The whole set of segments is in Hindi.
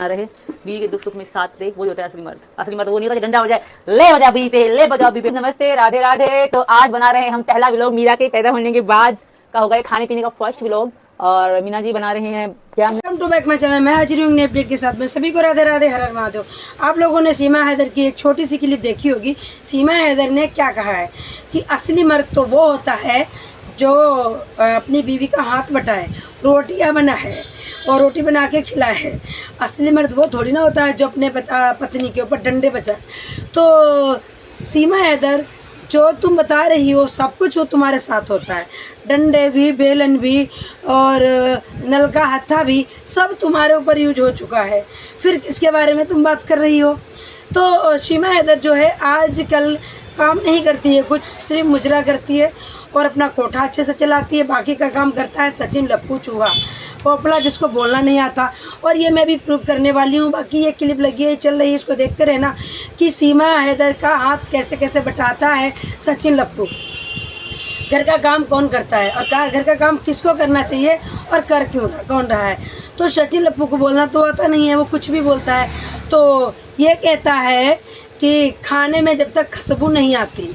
रहे बीवी के दुख सुख में साथ दे, वही होता है असली मर्द। असली मर्द वो नहीं होता डंडा हो जाए, ले बजा बीवी पे, ले बजाओ बीवी पे। नमस्ते, राधे राधे। तो आज बना रहे हैं हम पहला व्लॉग मीरा के पैदा होने के बाद का होगा, खाने पीने का फर्स्ट व्लॉग। और मीना जी बना रहे हैं क्या। Welcome to back my channel. मैं हाजिर हूँ नए अपडेट के साथ में। सभी को राधे राधे, हर हर महादेव। आप लोगों ने सीमा हैदर की एक छोटी सी क्लिप देखी होगी। सीमा हैदर ने क्या कहा है कि असली मर्द तो वो होता है जो अपनी बीवी का हाथ बटाए, रोटियां बना है और रोटी बना के खिलाए है। असली मर्द वो थोड़ी ना होता है जो अपने पत्नी के ऊपर डंडे बजाए। तो सीमा हैदर, जो तुम बता रही हो सब कुछ वो तुम्हारे साथ होता है। डंडे भी, बेलन भी और नल का हत्था भी सब तुम्हारे ऊपर यूज हो चुका है। फिर किसके बारे में तुम बात कर रही हो। तो सीमा हैदर जो है आजकल काम नहीं करती है, कुछ सिर्फ मुजरा करती है और अपना कोठा अच्छे से चलाती है। बाकी का काम करता है सचिन लप्पू चूहा, पोपला, जिसको बोलना नहीं आता। और ये मैं भी प्रूव करने वाली हूँ। बाकी ये क्लिप लगी है, चल रही है, इसको देखते रहना कि सीमा हैदर का हाथ कैसे कैसे बटाता है सचिन लप्पू। घर का काम कौन करता है और घर का काम किसको करना चाहिए और कर क्यों कौन रहा है। तो सचिन लप्पू को बोलना तो आता नहीं है, वो कुछ भी बोलता है। तो ये कहता है कि खाने में जब तक खुशबू नहीं आती,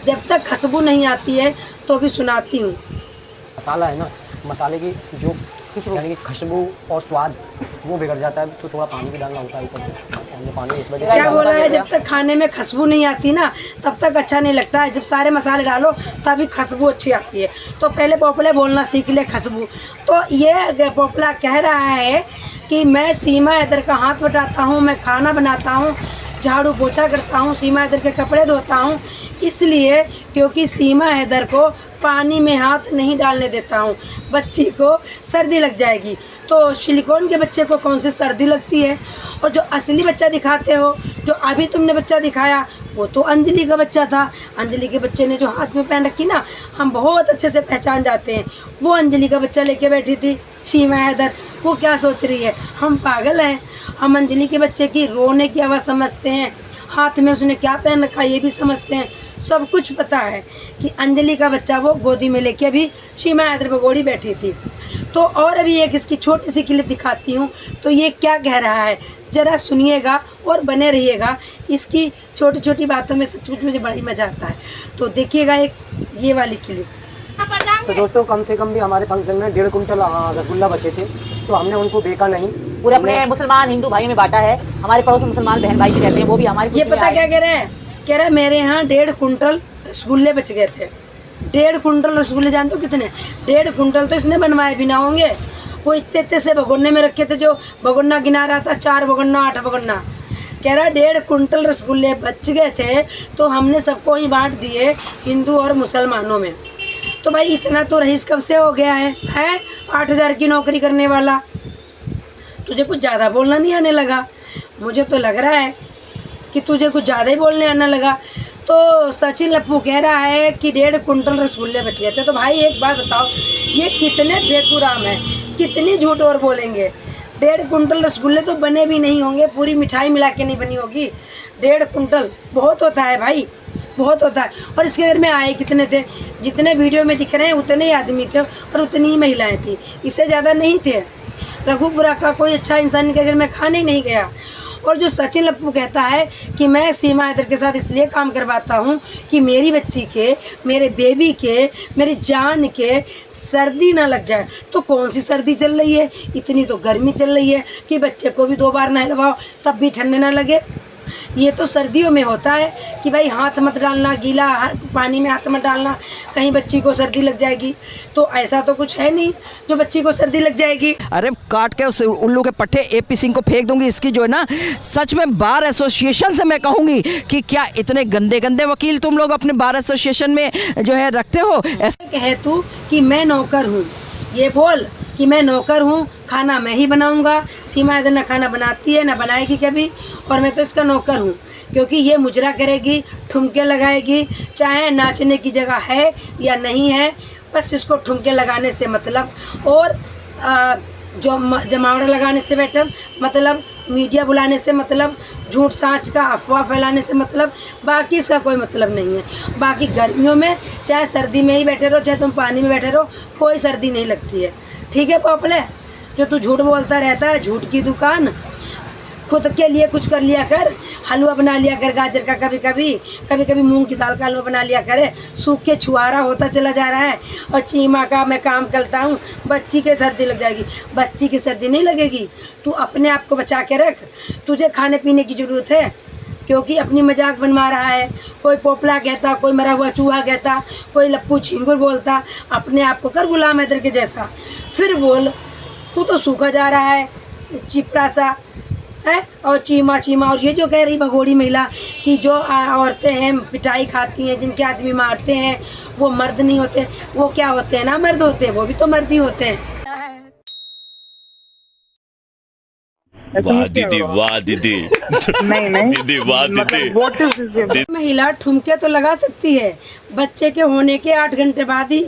जब तक खुशबू नहीं आती है तो भी सुनाती हूँ। मसाला है ना, मसाले की जो यानी कि खुशबू और स्वाद वो बिगड़ जाता है। तो थोड़ा पानी भी डालना होता है ऊपर, पानी इस वजह से। क्या बोला है, जब तक खाने में खुशबू नहीं आती ना तब तक अच्छा नहीं लगता है। जब सारे मसाले डालो तभी खुशबू अच्छी आती है। तो पहले पोपले बोलना सीख ले, खुशबू। तो ये पोपला कह रहा है कि मैं सीमा हैदर का हाथ बटाता हूँ, मैं खाना बनाता हूँ, झाड़ू पोछा करता हूँ, सीमा हैदर के कपड़े धोता हूँ, इसलिए क्योंकि सीमा हैदर को पानी में हाथ नहीं डालने देता हूँ, बच्ची को सर्दी लग जाएगी। तो सिलिकॉन के बच्चे को कौन सी सर्दी लगती है। और जो असली बच्चा दिखाते हो, जो अभी तुमने बच्चा दिखाया, वो तो अंजलि का बच्चा था। अंजलि के बच्चे ने जो हाथ में पहन रखी ना, हम बहुत अच्छे से पहचान जाते हैं। वो अंजलि का बच्चा लेके बैठी थी सीमा हैदर। वो क्या सोच रही है, हम पागल हैं। हम अंजलि के बच्चे की रोने की आवाज़ समझते हैं, हाथ में उसने क्या पहन रखा ये भी समझते हैं। सब कुछ पता है कि अंजलि का बच्चा वो गोदी में लेके अभी सीमा हैदर पे गोड़ी बैठी थी। तो और अभी एक इसकी छोटी सी क्लिप दिखाती हूँ। तो ये क्या कह रहा है ज़रा सुनिएगा और बने रहिएगा। इसकी छोटी छोटी बातों में सचमुच मुझे बड़ा ही मज़ा आता है। तो देखिएगा एक ये वाली क्लिप। तो दोस्तों, कम से कम भी हमारे फंक्शन में 1.5 कुंटल रसगुल्ला बचे थे, तो हमने उनको बेचा नहीं, पूरे अपने मुसलमान हिंदू भाइयों में बांटा है। हमारे पड़ोस में मुसलमान बहन भाई भी रहते हैं, वो भी हमारे। ये पता क्या कह रहे हैं, कह रहा है मेरे यहाँ 1.5 कुंटल रसगुल्ले बच गए थे। 1.5 कुंटल रसगुल्ले जानते हो कितने? 1.5 कुंटल तो इसने बनवाए भी ना होंगे। वो इतने इतने से भगोने में रखे थे, जो भगोना गिना रहा था 4 भगोना 8 भगोना। कह रहा 1.5 कुंटल रसगुल्ले बच गए थे, तो हमने सबको ही बांट दिए, हिंदू और मुसलमानों में। तो भाई इतना तो रईस कब से हो गया है 8,000 की नौकरी करने वाला। तुझे कुछ ज़्यादा बोलना नहीं आने लगा? मुझे तो लग रहा है कि तुझे कुछ ज़्यादा ही बोलने आने लगा। तो सचिन लप्पू कह रहा है कि 1.5 कुंटल रसगुल्ले बच गए थे। तो भाई एक बात बताओ, ये कितने बेकुराम हैं, कितनी झूठ और बोलेंगे। 1.5 कुंटल रसगुल्ले तो बने भी नहीं होंगे, पूरी मिठाई मिला के नहीं बनी होगी। 1.5 कुंटल बहुत होता है भाई, बहुत होता है। और इसके घर में आए कितने थे? जितने वीडियो में दिख रहे हैं उतने ही आदमी थे और उतनी ही महिलाएँ थी, इससे ज़्यादा नहीं थे। रघुपुरा का कोई अच्छा इंसान के घर में खाने ही नहीं गया। और जो सचिन लप्पू कहता है कि मैं सीमा हैदर के साथ इसलिए काम करवाता हूँ कि मेरी बच्ची के, मेरे बेबी के, मेरी जान के सर्दी ना लग जाए। तो कौन सी सर्दी चल रही है? इतनी तो गर्मी चल रही है कि बच्चे को भी 2 बार नहलवाओ तब भी ठंड ना लगे। ये तो सर्दियों में होता है कि भाई हाथ मत डालना, गीला पानी में हाथ मत डालना, कहीं बच्ची को सर्दी लग जाएगी। तो ऐसा तो कुछ है नहीं जो बच्ची को सर्दी लग जाएगी। अरे काट के उस उल्लू के पट्टे AP सिंह को फेंक दूंगी। इसकी जो है ना, सच में बार एसोसिएशन से मैं कहूँगी कि क्या इतने गंदे गंदे वकील तुम लोग अपने बार एसोसिएशन में जो है रखते हो। ऐसे कहे तू कि मैं नौकर हूँ, ये बोल कि मैं नौकर हूँ, खाना मैं ही बनाऊँगा। सीमा हैदर ना खाना बनाती है ना बनाएगी कभी, और मैं तो इसका नौकर हूँ क्योंकि ये मुजरा करेगी, ठुमके लगाएगी, चाहे नाचने की जगह है या नहीं है, बस इसको ठुमके लगाने से मतलब, और जो जमावड़ा लगाने से मतलब, मीडिया बुलाने से मतलब, झूठ साँच का अफवाह फैलाने से मतलब, बाकी इसका कोई मतलब नहीं है। बाकी गर्मियों में चाहे सर्दी में ही बैठे रहो, चाहे तुम पानी में बैठे रहो, कोई सर्दी नहीं लगती है। ठीक है पोपले, जो तू झूठ बोलता रहता है, झूठ की दुकान। खुद के लिए कुछ कर लिया कर, हलवा बना लिया कर गाजर का, कभी कभी मूंग की दाल का हलवा बना लिया करे। सूख के छुआरा होता चला जा रहा है। और चीमा का मैं काम करता हूँ, बच्ची के सर्दी लग जाएगी। बच्ची की सर्दी नहीं लगेगी, तू अपने आप को बचा के रख। तुझे खाने पीने की ज़रूरत है, क्योंकि अपनी मजाक बनवा रहा है। कोई पोपला कहता, कोई मरा हुआ चूहा कहता, कोई लप्पू झिंगुर बोलता। अपने आप को कर गुलाम हैदर के जैसा, फिर बोल। तू तो सूखा जा रहा है, चिपड़ा सा है। और चीमा और ये जो कह रही भगोड़ी महिला कि जो औरतें हैं पिटाई खाती हैं, जिनके आदमी मारते हैं, वो मर्द नहीं होते। वो क्या होते हैं? ना मर्द होते हैं, वो भी तो मर्द ही होते हैं। वाह दीदी, वाह दीदी। नहीं दीदी, वाह दीदी। व्हाट इज महिला ठुमके तो लगा सकती है, बच्चे के होने के 8 घंटे बाद ही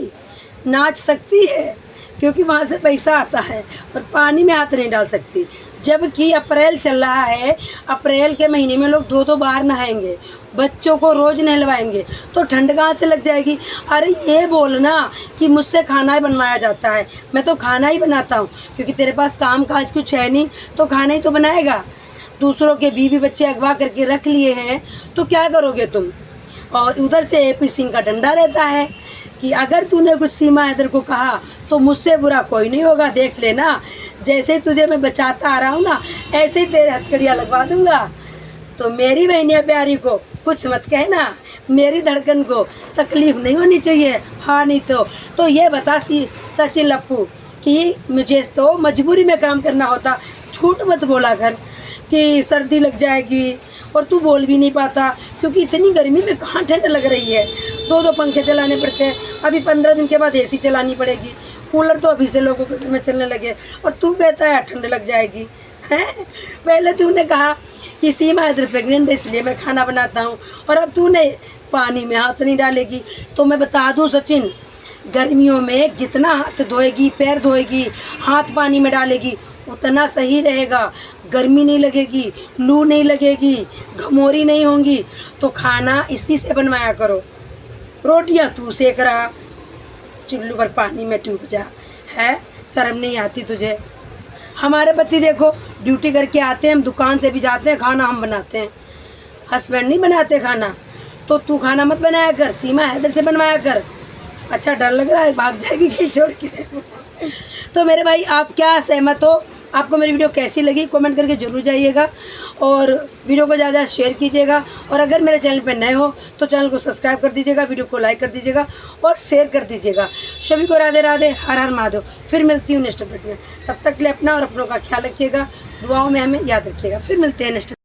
नाच सकती है, क्योंकि वहाँ से पैसा आता है। और पानी में हाथ नहीं डाल सकती। जबकि अप्रैल चल रहा है, अप्रैल के महीने में लोग 2 बार नहाएंगे, बच्चों को रोज़ नहलवाएंगे, तो ठंड कहाँ से लग जाएगी? अरे ये बोलना कि मुझसे खाना ही बनवाया जाता है, मैं तो खाना ही बनाता हूँ, क्योंकि तेरे पास काम काज कुछ है नहीं, तो खाना ही तो बनाएगा। दूसरों के बीवी बच्चे अगवा करके रख लिए हैं, तो क्या करोगे तुम? और उधर से AP सिंह का डंडा रहता है कि अगर तूने कुछ सीमा हैदर को कहा तो मुझसे बुरा कोई नहीं होगा, देख लेना। जैसे तुझे मैं बचाता आ रहा हूँ ना, ऐसे ही तेरे हथकड़ियाँ लगवा दूंगा। तो मेरी बहनिया प्यारी को कुछ मत कहना, मेरी धड़कन को तकलीफ नहीं होनी चाहिए। हाँ नहीं तो ये बता सचिन लप्पू कि मुझे तो मजबूरी में काम करना होता। झूठ मत बोला कर कि सर्दी लग जाएगी, और तू बोल भी नहीं पाता, क्योंकि इतनी गर्मी में कहाँ ठंड लग रही है। 2 पंखे चलाने पड़ते हैं, अभी 15 दिन के बाद AC चलानी पड़ेगी। कूलर तो अभी से लोगों के घर में चलने लगे, और तू कहता है ठंड लग जाएगी हैं? पहले तूने कहा कि सीमा हैदर प्रेग्नेंट है इसलिए मैं खाना बनाता हूँ, और अब तूने पानी में हाथ नहीं डालेगी। तो मैं बता दूँ सचिन, गर्मियों में जितना हाथ धोएगी, पैर धोएगी, हाथ पानी में डालेगी, उतना सही रहेगा। गर्मी नहीं लगेगी, लू नहीं लगेगी, घमोरी नहीं होंगी। तो खाना इसी से बनवाया करो। रोटियां तू सेक रहा, चुल्लू पर पानी में डूब जा है, शर्म नहीं आती तुझे? हमारे पति देखो ड्यूटी करके आते हैं, हम दुकान से भी जाते हैं, खाना हम बनाते हैं, हस्बैंड नहीं बनाते खाना। तो तू खाना मत बनाया कर, सीमा हैदर से बनवाया कर। अच्छा डर लग रहा है भाग जाएगी कहीं छोड़ के। तो मेरे भाई आप क्या सहमत हो? आपको मेरी वीडियो कैसी लगी कमेंट करके ज़रूर जाइएगा, और वीडियो को ज़्यादा शेयर कीजिएगा। और अगर मेरे चैनल पर नए हो तो चैनल को सब्सक्राइब कर दीजिएगा, वीडियो को लाइक कर दीजिएगा और शेयर कर दीजिएगा। सभी को राधे राधे, हर हर महादेव। फिर मिलती हूँ नेक्स्ट वीडियो में, तब तक के लिए अपना और अपनों का ख्याल रखिएगा, दुआओं में हमें याद रखिएगा। फिर मिलते हैं नेक्स्ट।